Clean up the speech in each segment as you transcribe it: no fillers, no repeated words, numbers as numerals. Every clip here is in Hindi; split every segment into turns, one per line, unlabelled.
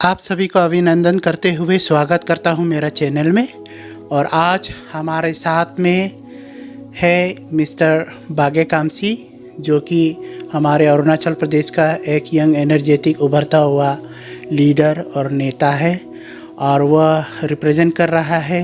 आप सभी को अभिनंदन करते हुए स्वागत करता हूं मेरा चैनल में। और आज हमारे साथ में है मिस्टर बागे कामसी, जो कि हमारे अरुणाचल प्रदेश का एक यंग एनर्जेटिक उभरता हुआ लीडर और नेता है, और वह रिप्रेजेंट कर रहा है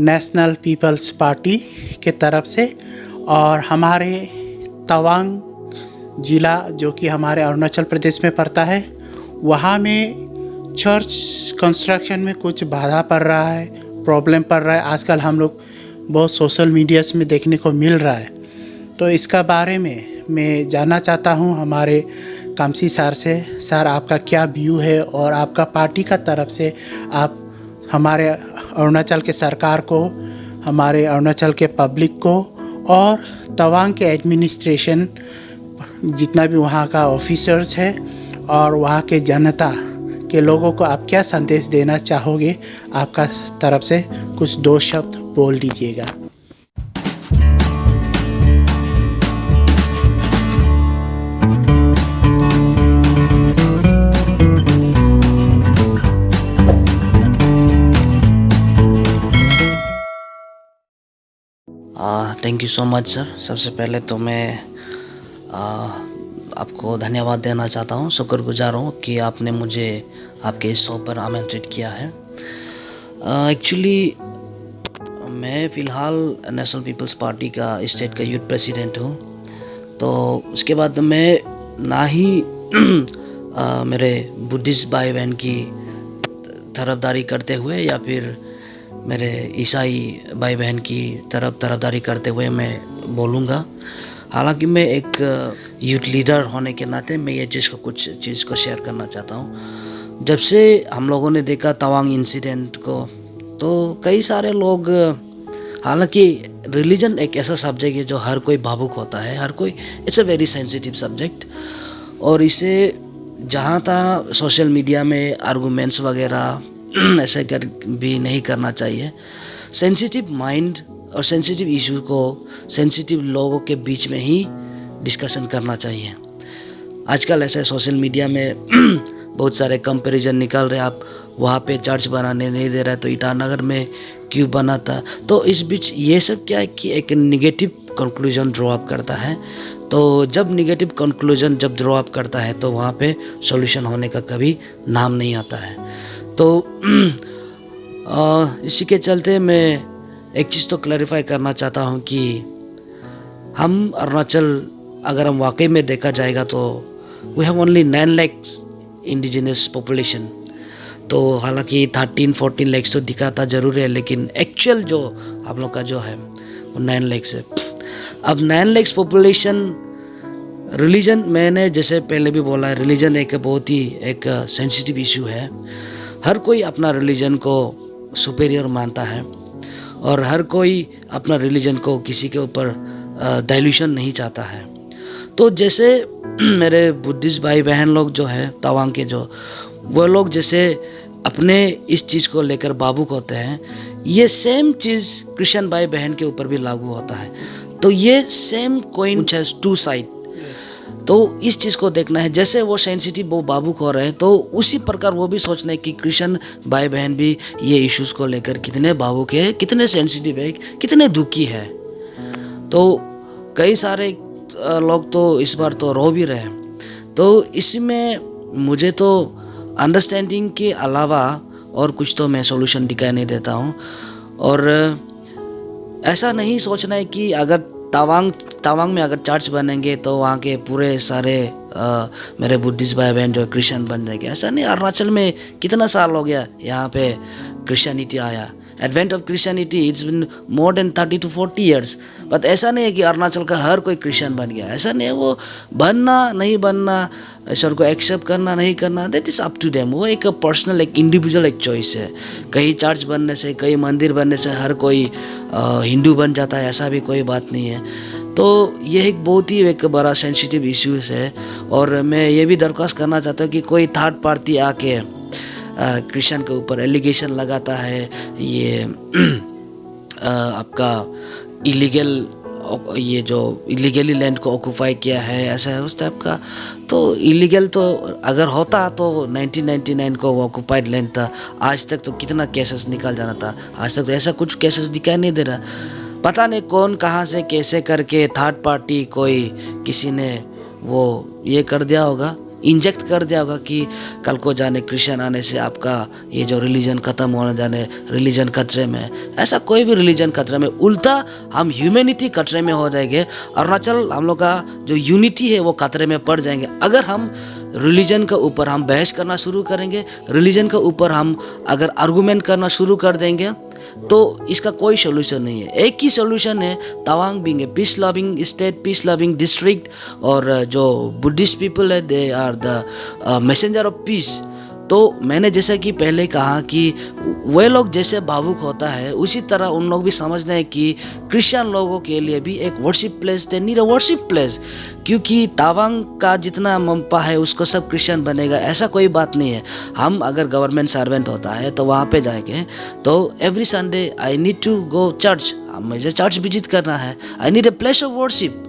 नेशनल पीपल्स पार्टी के तरफ से। और हमारे तवांग ज़िला, जो कि हमारे अरुणाचल प्रदेश में पड़ता है, वहाँ में चर्च कंस्ट्रक्शन में कुछ बाधा पड़ रहा है, प्रॉब्लम पड़ रहा है। आजकल हम लोग बहुत सोशल मीडियाज़ में देखने को मिल रहा है। तो इसका बारे में मैं जानना चाहता हूँ हमारे कामसी सर से। सर, आपका क्या व्यू है और आपका पार्टी का तरफ से आप हमारे अरुणाचल के सरकार को, हमारे अरुणाचल के पब्लिक को और तवांग के एडमिनिस्ट्रेशन, जितना भी वहाँ का ऑफिसर्स है और वहाँ के जनता के लोगों को आप क्या संदेश देना चाहोगे? आपका तरफ से कुछ दो शब्द बोल दीजिएगा।
Thank you so much sir. सबसे पहले तो मैं आपको धन्यवाद देना चाहता हूँ, शुक्रगुजार हूँ कि आपने मुझे आपके इस शो पर आमंत्रित किया है। एक्चुअली मैं फ़िलहाल नेशनल पीपल्स पार्टी का स्टेट का यूथ प्रेसिडेंट हूँ। तो उसके बाद मैं ना ही मेरे बुद्धिस्ट भाई बहन की तरफदारी करते हुए या फिर मेरे ईसाई भाई बहन की तरफदारी करते हुए मैं बोलूँगा। हालांकि मैं एक यूथ लीडर होने के नाते मैं ये कुछ चीज़ को शेयर करना चाहता हूँ। जब से हम लोगों ने देखा तवांग इंसिडेंट को, तो कई सारे लोग, हालांकि रिलीजन एक ऐसा सब्जेक्ट है जो हर कोई भावुक होता है, हर कोई, it's a very sensitive subject. और इसे जहाँ तहाँ सोशल मीडिया में आर्गूमेंट्स वगैरह ऐसे कर भी नहीं करना चाहिए। सेंसिटिव माइंड और सेंसिटिव इशू को सेंसिटिव लोगों के बीच में ही डिस्कशन करना चाहिए। आजकल ऐसे सोशल मीडिया में बहुत सारे कंपैरिजन निकल रहे, आप वहाँ पे चर्च बनाने नहीं दे रहा है तो ईटानगर में क्यों बना था। तो इस बीच ये सब क्या है कि एक निगेटिव कंक्लूजन ड्रॉ अप करता है। तो जब निगेटिव कंक्लूजन जब ड्रॉ अप करता है तो वहाँ पे सॉल्यूशन होने का कभी नाम नहीं आता है। तो इसी के चलते मैं एक चीज़ तो क्लैरिफाई करना चाहता हूँ कि हम अरुणाचल, अगर हम वाकई में देखा जाएगा तो we have only 9 lakh indigenous population. तो हालांकि 13-14 लाख तो दिखाता ज़रूर है, लेकिन एक्चुअल जो हम लोग का जो है वो 9 लाख है। अब 9 लाख पॉपुलेशन, रिलीजन, मैंने जैसे पहले भी बोला है, रिलीजन एक बहुत ही एक सेंसिटिव इशू है। हर कोई अपना रिलीजन को सुपेरियर मानता है और हर कोई अपना रिलीजन को किसी के ऊपर डाइल्यूशन नहीं चाहता है। तो जैसे मेरे बुद्धिस्ट भाई बहन लोग जो है तवांग के, जो वो लोग जैसे अपने इस चीज़ को लेकर भावुक होते हैं, ये सेम चीज़ क्रिश्चियन भाई बहन के ऊपर भी लागू होता है। तो ये सेम कॉइन हैज़ 2 साइड। तो इस चीज़ को देखना है, जैसे वो सेंसिटिव, वो भावुक हो रहे हैं, तो उसी प्रकार वो भी सोचना है कि क्रिश्चियन भाई बहन भी ये इश्यूज़ को लेकर कितने भावुक है, कितने सेंसिटिव है, कितने दुखी है। तो कई सारे लोग तो इस बार तो रो भी रहे हैं। तो इसमें मुझे तो अंडरस्टैंडिंग के अलावा और कुछ तो मैं सॉल्यूशन दिखाई नहीं देता हूँ। और ऐसा नहीं सोचना है कि अगर तवांग में अगर चर्च बनेंगे तो वहाँ के पूरे सारे मेरे बुद्धिस्ट भाई बहन जो क्रिश्चियन बन जाएंगे। ऐसा नहीं। अरुणाचल में कितना साल हो गया यहाँ पे क्रिश्चियनिटी आया, advent of Christianity, it's been more than 30 to 40 years. But ऐसा नहीं है कि अरुणाचल का हर कोई क्रिश्चियन बन गया, ऐसा नहीं है। वो बनना नहीं बनना, ईश्वर को एक्सेप्ट करना नहीं करना, that is up to them. वो एक पर्सनल, एक इंडिविजुअल एक चॉइस है। कहीं चर्च बनने से, कहीं मंदिर बनने से हर कोई हिंदू बन जाता है, ऐसा भी कोई बात नहीं है। तो ये एक बहुत ही एक बड़ा सेंसिटिव इश्यूज है। और मैं ये भी दरख्वास्त करना चाहता हूँ कि कोई थर्ड पार्टी आके क्रिश्चियन के ऊपर एलिगेशन लगाता है, ये आपका इलीगल ये जो इलीगली लैंड को ऑक्यूपाई किया है, ऐसा है उस टाइप का। तो इलीगल तो अगर होता तो 1999 को वो ऑक्यूपाइड लैंड था, आज तक तो कितना केसेस निकल जाना था। आज तक तो ऐसा कुछ केसेस दिखाई नहीं दे रहा। पता नहीं कौन कहाँ से कैसे करके थर्ड पार्टी कोई किसी ने वो ये कर दिया होगा, इंजेक्ट कर दिया होगा कि कल को जाने क्रिश्चियन आने से आपका ये जो रिलीजन ख़त्म होने जाने, रिलीजन खतरे में। ऐसा कोई भी रिलीजन खतरे में, उल्टा हम ह्यूमैनिटी खतरे में हो जाएंगे। अरुणाचल हम लोग का जो यूनिटी है वो खतरे में पड़ जाएंगे अगर हम रिलीजन के ऊपर हम बहस करना शुरू करेंगे। रिलीजन के ऊपर हम अगर आर्गूमेंट करना शुरू कर देंगे तो इसका कोई सोल्यूशन नहीं है। एक ही सोल्यूशन है, Tawang being a peace loving state, peace loving district, और जो बुद्धिस्ट पीपल है they are the messenger of peace. तो मैंने जैसा कि पहले कहा कि वे लोग जैसे भावुक होता है उसी तरह उन लोग भी समझते हैं कि क्रिश्चियन लोगों के लिए भी एक worship place, they need a worship place. क्योंकि तवांग का जितना मम्पा है उसको सब क्रिश्चियन बनेगा, ऐसा कोई बात नहीं है। हम अगर गवर्नमेंट सर्वेंट होता है तो वहाँ पे जाएंगे तो every Sunday I need to go church, मुझे चर्च विजिट करना है, I need a place of worship.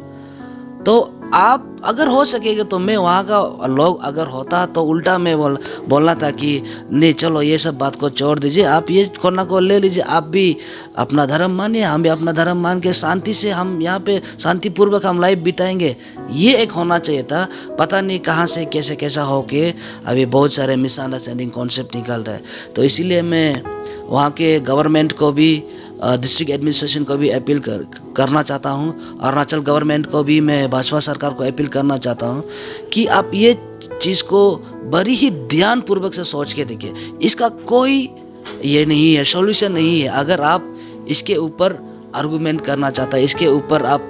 तो आप अगर हो सकेगा तो मैं वहाँ का लोग अगर होता तो उल्टा मैं बोलना था कि नहीं चलो ये सब बात को छोड़ दीजिए, आप ये कोना को ले लीजिए, आप भी अपना धर्म मानिए, हम भी अपना धर्म मान के शांति से हम यहाँ पे शांतिपूर्वक हम लाइफ बिताएंगे। ये एक होना चाहिए था। पता नहीं कहाँ से कैसे कैसा हो के अभी बहुत सारे मिसअंडरस्टैंडिंग कॉन्सेप्ट निकल रहे हैं। तो इसीलिए मैं वहाँ के गवर्नमेंट को भी, डिस्ट्रिक्ट एडमिनिस्ट्रेशन को भी अपील करना चाहता हूँ। अरुणाचल गवर्नमेंट को भी मैं, भाजपा सरकार को अपील करना चाहता हूँ कि आप ये चीज़ को बड़ी ही ध्यानपूर्वक से सोच के देखिए। इसका कोई ये नहीं है, सॉल्यूशन नहीं है। अगर आप इसके ऊपर आर्गूमेंट करना चाहता है, इसके ऊपर आप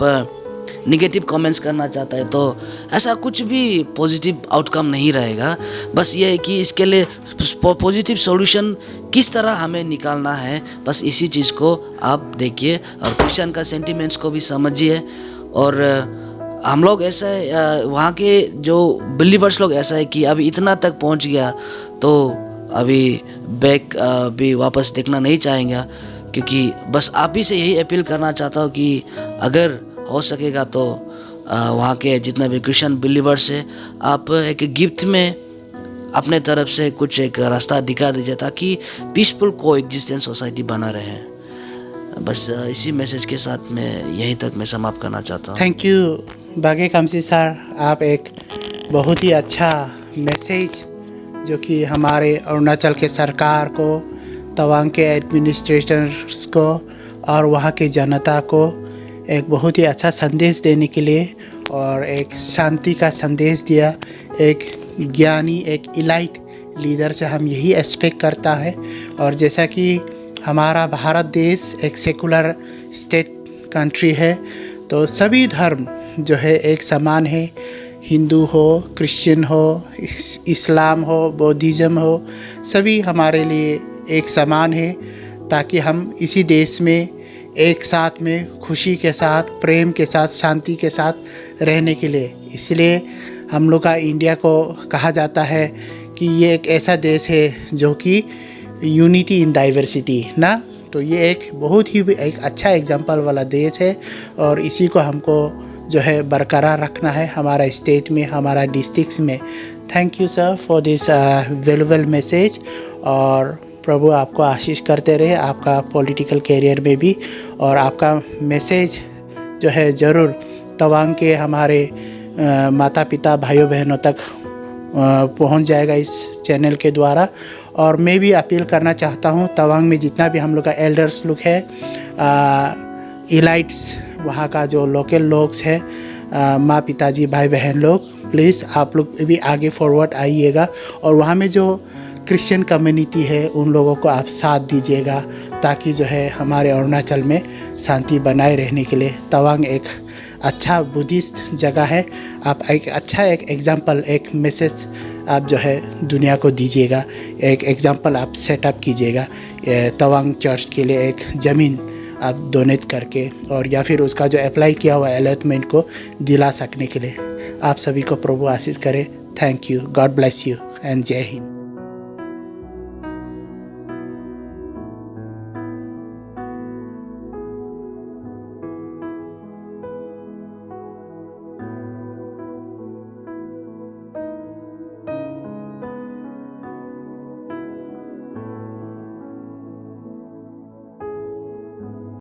निगेटिव कमेंट्स करना चाहता है, तो ऐसा कुछ भी पॉजिटिव आउटकम नहीं रहेगा। बस ये है कि इसके लिए पॉजिटिव सॉल्यूशन किस तरह हमें निकालना है, बस इसी चीज़ को आप देखिए और क्रिश्चियन का सेंटिमेंट्स को भी समझिए। और हम लोग ऐसा है, वहाँ के जो बिलीवर्स लोग ऐसा है कि अभी इतना तक पहुँच गया तो अभी बैक भी वापस देखना नहीं चाहेंगे। क्योंकि बस आप ही से यही अपील करना चाहता हूँ कि अगर हो सकेगा तो वहाँ के जितना भी क्रिश्चियन बिलीवर्स है, आप एक गिफ्ट में अपने तरफ से कुछ एक रास्ता दिखा दीजिए ताकि पीसफुल को एग्जिस्टेंस सोसाइटी बना रहे। बस इसी मैसेज के साथ मैं यहीं तक मैं समाप्त करना चाहता हूँ।
थैंक यू बागे कामसी सर, आप एक बहुत ही अच्छा मैसेज जो कि हमारे अरुणाचल के सरकार को, तवांग के एडमिनिस्ट्रेटर्स को और वहाँ की जनता को एक बहुत ही अच्छा संदेश देने के लिए और एक शांति का संदेश दिया। एक ज्ञानी, एक इलाइट लीडर से हम यही एक्सपेक्ट करता है। और जैसा कि हमारा भारत देश एक सेकुलर स्टेट कंट्री है तो सभी धर्म जो है एक समान है। हिंदू हो, क्रिश्चियन हो, इस्लाम हो, बौद्धिज़्म हो, सभी हमारे लिए एक समान है ताकि हम इसी देश में एक साथ में खुशी के साथ, प्रेम के साथ, शांति के साथ रहने के लिए। इसलिए हम लोग का इंडिया को कहा जाता है कि ये एक ऐसा देश है जो कि यूनिटी इन डाइवर्सिटी ना। तो ये एक बहुत ही एक अच्छा एग्जांपल वाला देश है और इसी को हमको जो है बरकरार रखना है हमारा स्टेट में, हमारा डिस्ट्रिक्ट में। Thank you sir for this valuable message और प्रभु आपको आशीष करते रहे आपका पॉलिटिकल कैरियर में भी। और आपका मैसेज जो है ज़रूर तवांग के हमारे माता पिता भाइयों बहनों तक पहुंच जाएगा इस चैनल के द्वारा। और मैं भी अपील करना चाहता हूं तवांग में जितना भी हम लोग का एल्डर्स लोग है, इलाइट्स वहाँ का जो लोकल लोग हैं, माँ पिताजी भाई बहन लोग, प्लीज़ आप लोग भी आगे फॉरवर्ड आइएगा और वहाँ में जो क्रिश्चियन कम्युनिटी है उन लोगों को आप साथ दीजिएगा ताकि जो है हमारे अरुणाचल में शांति बनाए रहने के लिए। तवांग एक अच्छा बुद्धिस्ट जगह है। आप एक अच्छा एक एग्जांपल, एक मैसेज आप जो है दुनिया को दीजिएगा, एक एग्जांपल आप सेटअप कीजिएगा तवांग चर्च के लिए एक ज़मीन आप डोनेट करके और या फिर उसका जो अप्लाई किया हुआ अलॉटमेंट को दिला सकने के लिए। आप सभी को प्रभु आशीष करे। Thank you, God bless you and जय हिंद।